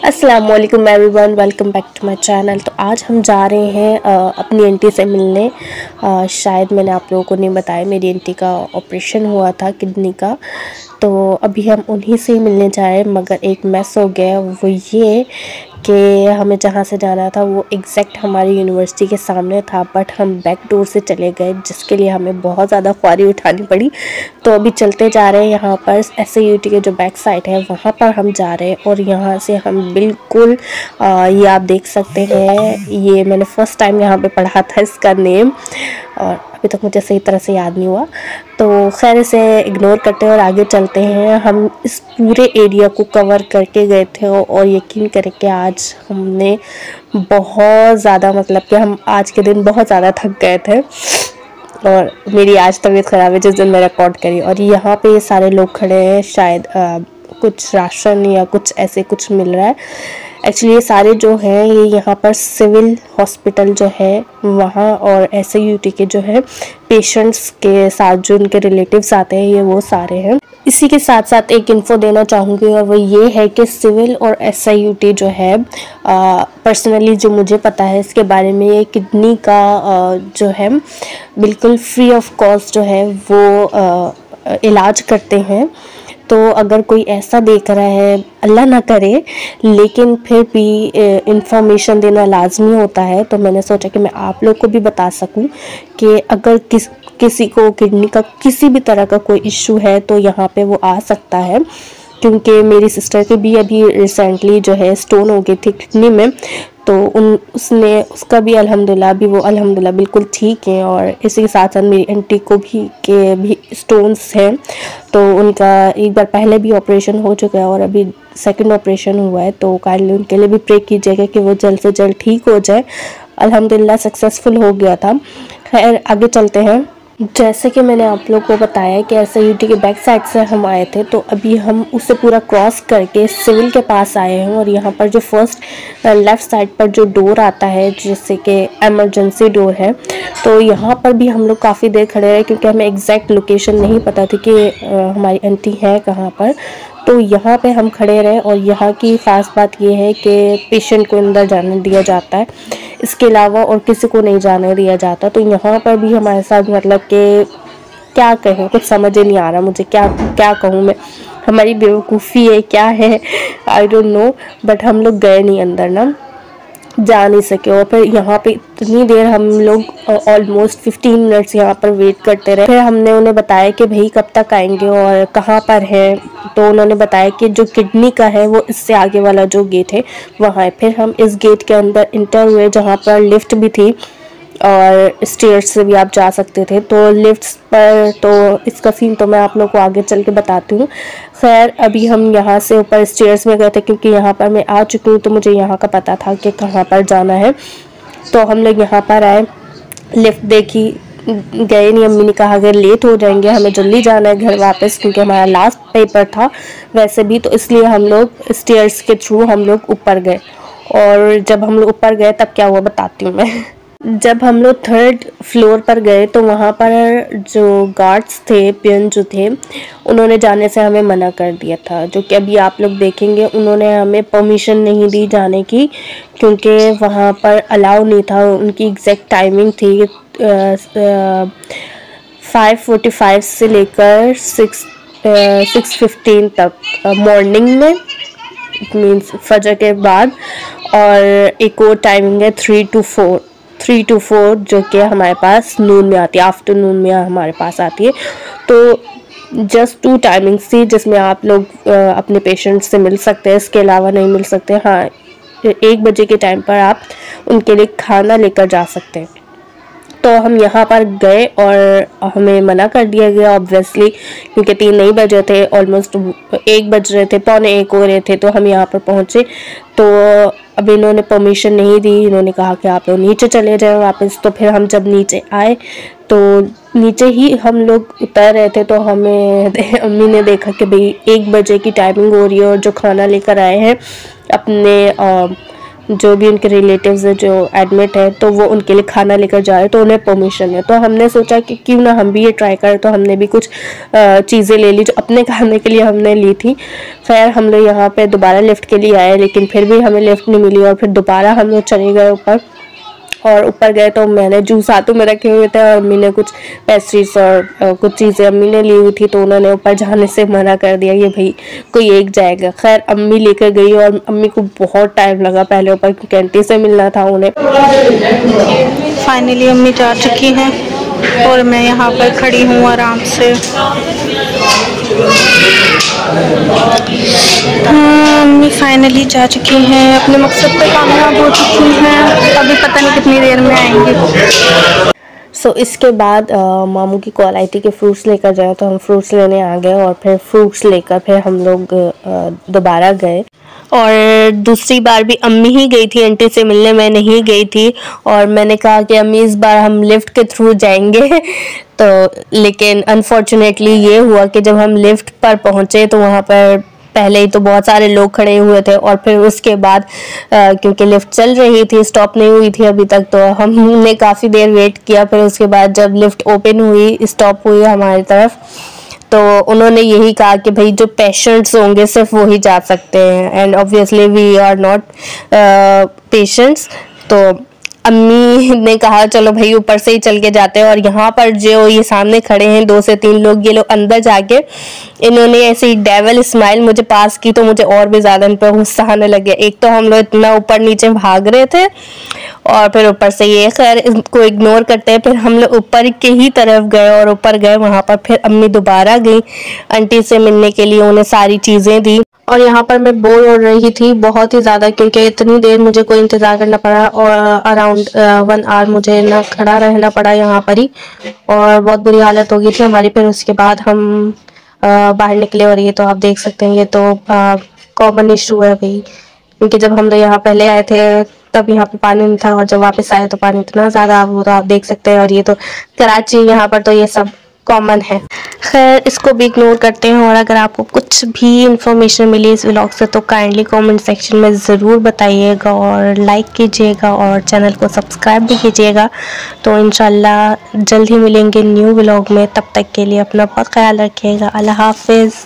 अस्सलाम वालेकुम everyone, welcome back to my channel. तो आज हम जा रहे हैं अपनी आंटी से मिलने। शायद मैंने आप लोगों को नहीं बताया, मेरी आंटी का ऑपरेशन हुआ था किडनी का, तो अभी हम उन्हीं से मिलने जाए। मगर एक मिस हो गया, वो ये कि हमें जहाँ से जाना था वो एग्जैक्ट हमारी यूनिवर्सिटी के सामने था, बट हम बैक डोर से चले गए, जिसके लिए हमें बहुत ज़्यादा ख्वारी उठानी पड़ी। तो अभी चलते जा रहे हैं यहाँ पर SAUT के जो बैक साइड है वहाँ पर हम जा रहे हैं। और यहाँ से हम बिल्कुल ये आप देख सकते हैं, ये मैंने फ़र्स्ट टाइम यहाँ पे पढ़ा था इसका नेम, और अभी तक मुझे सही तरह से याद नहीं हुआ। तो खैर इसे इग्नोर करते हैं और आगे चलते हैं। हम इस पूरे एरिया को कवर करके गए थे और यकीन करें कि आज हमने बहुत ज़्यादा, मतलब कि हम आज के दिन बहुत ज़्यादा थक गए थे। और मेरी आज तबीयत ख़राब है जिस दिन मैं रिकॉर्ड करी। और यहाँ पे ये सारे लोग खड़े हैं, शायद कुछ राशन या कुछ ऐसे कुछ मिल रहा है। एक्चुअली ये सारे जो हैं ये यहाँ पर सिविल हॉस्पिटल जो है वहाँ और SAUT के जो है पेशेंट्स के साथ जो उनके रिलेटिव्स आते हैं, ये वो सारे हैं। इसी के साथ साथ एक इन्फो देना चाहूँगी, और वो ये है कि सिविल और SAUT जो है पर्सनली जो मुझे पता है इसके बारे में, ये किडनी का जो है बिल्कुल फ्री ऑफ कॉस्ट जो है वो इलाज करते हैं। तो अगर कोई ऐसा देख रहा है, अल्लाह ना करे, लेकिन फिर भी इंफॉर्मेशन देना लाजमी होता है, तो मैंने सोचा कि मैं आप लोग को भी बता सकूं कि अगर किसी को किडनी का किसी भी तरह का कोई इशू है तो यहाँ पे वो आ सकता है। क्योंकि मेरी सिस्टर के भी अभी रिसेंटली जो है स्टोन हो गई थी किडनी में, तो उसका भी अल्हम्दुलिल्लाह अभी वो अल्हम्दुलिल्लाह बिल्कुल ठीक है। और इसी के साथ साथ मेरी आंटी को भी स्टोन्स हैं, तो उनका एक बार पहले भी ऑपरेशन हो चुका है और अभी सेकंड ऑपरेशन हुआ है। तो काइंडली उनके लिए भी प्रे कीजिएगा कि वो जल्द से जल्द ठीक हो जाए। अल्हम्दुलिल्लाह सक्सेसफुल हो गया था। खैर आगे चलते हैं। जैसे कि मैंने आप लोग को बताया कि SAUT के बैक साइड से हम आए थे, तो अभी हम उसे पूरा क्रॉस करके सिविल के पास आए हैं। और यहाँ पर जो फर्स्ट लेफ़्ट साइड पर जो डोर आता है, जैसे कि एमरजेंसी डोर है, तो यहाँ पर भी हम लोग काफ़ी देर खड़े रहे क्योंकि हमें एग्जैक्ट लोकेशन नहीं पता थी कि हमारी आंटी है कहाँ पर। तो यहाँ पे हम खड़े रहे। और यहाँ की ख़ास बात ये है कि पेशेंट को अंदर जाने दिया जाता है, इसके अलावा और किसी को नहीं जाने दिया जाता। तो यहाँ पर भी हमारे साथ, मतलब कि क्या कहें, कुछ समझ ही नहीं आ रहा मुझे, क्या कहूँ मैं। हमारी बेवकूफ़ी है क्या है, आई डोंट नो, बट हम लोग गए नहीं अंदर ना, जा नहीं सके। और फिर यहाँ पे इतनी देर हम लोग ऑलमोस्ट 15 मिनट्स यहाँ पर वेट करते रहे। फिर हमने उन्हें बताया कि भाई कब तक आएंगे और कहाँ पर है, तो उन्होंने बताया कि जो किडनी का है वो इससे आगे वाला जो गेट है वहाँ है। फिर हम इस गेट के अंदर इंटर हुए जहाँ पर लिफ्ट भी थी और स्टेयर्स से भी आप जा सकते थे। तो लिफ्ट्स पर तो इसका सीन तो मैं आप लोग को आगे चल के बताती हूँ। खैर अभी हम यहाँ से ऊपर स्टेयर्स में गए थे क्योंकि यहाँ पर मैं आ चुकी हूँ, तो मुझे यहाँ का पता था कि कहाँ पर जाना है। तो हम लोग यहाँ पर आए, लिफ्ट देखी, गए नहीं। अम्मी ने कहा अगर लेट हो जाएंगे, हमें जल्दी जाना है घर वापस, क्योंकि हमारा लास्ट पेपर था वैसे भी, तो इसलिए हम लोग स्टेयर्स के थ्रू हम लोग ऊपर गए। और जब हम लोग ऊपर गए तब क्या हुआ बताती हूँ मैं। जब हम लोग 3rd फ्लोर पर गए तो वहाँ पर जो गार्ड्स थे, पियन जो थे, उन्होंने जाने से हमें मना कर दिया था। जो कि अभी आप लोग देखेंगे, उन्होंने हमें परमिशन नहीं दी जाने की, क्योंकि वहाँ पर अलाउ नहीं था। उनकी एग्जैक्ट टाइमिंग थी 5:45 से लेकर 6:15 तक मॉर्निंग में, इट मीन्स फजर के बाद। और एक और टाइमिंग है 3 to 4 जो कि हमारे पास नून में आती है, आफ्टरनून में हमारे पास आती है। तो जस्ट 2 टाइमिंग्स थी जिसमें आप लोग अपने पेशेंट्स से मिल सकते हैं, इसके अलावा नहीं मिल सकते। हाँ, 1 बजे के टाइम पर आप उनके लिए खाना लेकर जा सकते हैं। तो हम यहाँ पर गए और हमें मना कर दिया गया ऑब्वियसली, क्योंकि 3 नहीं बजे थे, ऑलमोस्ट 1 बज रहे थे, पौने 1 हो रहे थे। तो हम यहाँ पर पहुँचे तो अब इन्होंने परमिशन नहीं दी, इन्होंने कहा कि आप लोग नीचे चले जाएं वापस। तो फिर हम जब नीचे आए तो नीचे ही हम लोग उतर रहे थे, तो हमें अम्मी ने देखा कि भाई 1 बजे की टाइमिंग हो रही है और जो खाना लेकर आए हैं अपने जो भी उनके रिलेटिव्स है जो एडमिट है, तो वो उनके लिए खाना लेकर जाए, तो उन्हें परमिशन है। तो हमने सोचा कि क्यों ना हम भी ये ट्राई करें, तो हमने भी कुछ चीज़ें ले ली जो अपने खाने के लिए हमने ली थी। खैर हम लोग यहाँ पे दोबारा लिफ्ट के लिए आए, लेकिन फिर भी हमें लिफ्ट नहीं मिली और फिर दोबारा हम लोग चले गए ऊपर। और ऊपर गए तो मैंने जूस हाथों में रखे हुए थे और अम्मी ने कुछ पेस्ट्रीज और कुछ चीज़ें अम्मी ने ली हुई थी, तो उन्होंने ऊपर जाने से मना कर दिया कि भाई कोई एक जाएगा। खैर अम्मी लेकर गई और अम्मी को बहुत टाइम लगा पहले ऊपर, क्योंकि आंटी से मिलना था उन्हें। फाइनली अम्मी जा चुकी हैं और मैं यहाँ पर खड़ी हूँ आराम से। अम्मी फाइनली जा चुकी हैं, अपने मकसद पे कामयाब हो चुकी हैं। अभी पता नहीं कितनी देर में आएंगी। इसके बाद मामू की कॉल आई थी कि फ्रूट्स लेकर जाए, तो हम फ्रूट्स लेने आ गए और फिर फ्रूट्स लेकर फिर हम लोग दोबारा गए। और दूसरी बार भी अम्मी ही गई थी आंटी से मिलने, मैं नहीं गई थी। और मैंने कहा कि अम्मी इस बार हम लिफ्ट के थ्रू जाएंगे तो लेकिन अनफॉर्चुनेटली ये हुआ कि जब हम लिफ्ट पर पहुंचे तो वहाँ पर पहले ही तो बहुत सारे लोग खड़े हुए थे, और फिर उसके बाद क्योंकि लिफ्ट चल रही थी, स्टॉप नहीं हुई थी अभी तक, तो हमने काफ़ी देर वेट किया। फिर उसके बाद जब लिफ्ट ओपन हुई, स्टॉप हुई हमारी तरफ, तो उन्होंने यही कहा कि भाई जो पेशेंट्स होंगे सिर्फ वो ही जा सकते हैं, and obviously we are not patients. तो अम्मी ने कहा चलो भाई ऊपर से ही चल के जाते हैं। और यहाँ पर जो ये सामने खड़े हैं 2 से 3 लोग, ये लोग अंदर जाके इन्होंने ऐसे ही डेविल स्माइल मुझे पास की, तो मुझे और भी ज़्यादा इन पर गुस्सा आने लग गया। एक तो हम लोग इतना ऊपर नीचे भाग रहे थे और फिर ऊपर से ये, खैर इसको इग्नोर करते हैं। फिर हम लोग ऊपर की ही तरफ गए और ऊपर गए, वहाँ पर फिर अम्मी दोबारा गई आंटी से मिलने के लिए, उन्हें सारी चीज़ें दी। और यहाँ पर मैं बोर हो रही थी बहुत ही ज़्यादा, क्योंकि इतनी देर मुझे कोई इंतज़ार करना पड़ा और अराउंड 1 आवर मुझे ना खड़ा रहना पड़ा यहाँ पर ही, और बहुत बुरी हालत हो गई थी हमारी। फिर उसके बाद हम बाहर निकले और ये तो आप देख सकते हैं, ये तो कॉमन इशू है भाई, क्योंकि जब हम लोग यहाँ पहले आए थे तब यहाँ पे पानी नहीं था, और जब वापस आए तो पानी इतना ज़्यादा वो तो आप देख सकते हैं। और ये तो कराची, यहाँ पर तो ये सब कॉमन है। खैर इसको भी इग्नोर करते हैं। और अगर आपको कुछ भी इंफॉर्मेशन मिली इस व्लॉग से तो काइंडली कमेंट सेक्शन में ज़रूर बताइएगा और लाइक कीजिएगा और चैनल को सब्सक्राइब भी कीजिएगा। तो इंशाल्लाह जल्द ही मिलेंगे न्यू व्लॉग में, तब तक के लिए अपना बहुत ख्याल रखिएगा। अल्लाह हाफिज़।